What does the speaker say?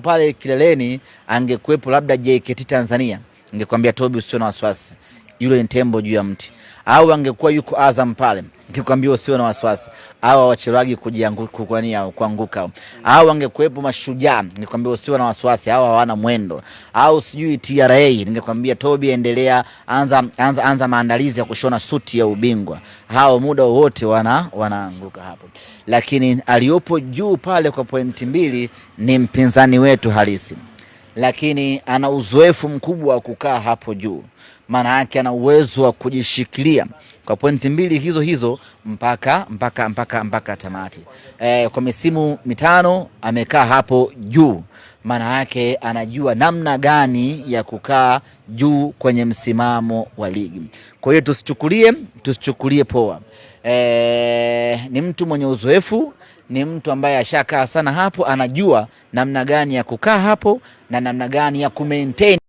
pale kileleni angekuepo labda JKT Tanzania, ningekwambia Tobi usio na wasiwasi, yule ni tembo juu ya mti. Au angekuwa yuko Azam pale, nikikwambia usio na wasiwasi, au wachelagi kuanguka. Au angekuepo Mashujaa, nikwambia usio na wasiwasi, hao hawana mwendo. Au sijui TRA, ningekwambia Tobi endelea, anza maandalizi ya kushona suti ya ubingwa. Hao muda wote wanaanguka hapo. Lakini aliopo juu pale kwa pointi 2 ni mpinzani wetu halisi. Lakini ana uzoefu mkubwa wa kukaa hapo juu. Maana yake ana uwezo wa kujishikilia kwa pointi 2 hizo mpaka tamati. Kwa misimu 5 amekaa hapo juu. Maana yake anajua namna gani ya kukaa juu kwenye msimamo wa ligi. Kwa hiyo tusichukulie poa. Ni mtu mwenye uzoefu, ni mtu ambaye ashakaa sana hapo, anajua namna gani ya kukaa hapo na namna gani ya kumaintain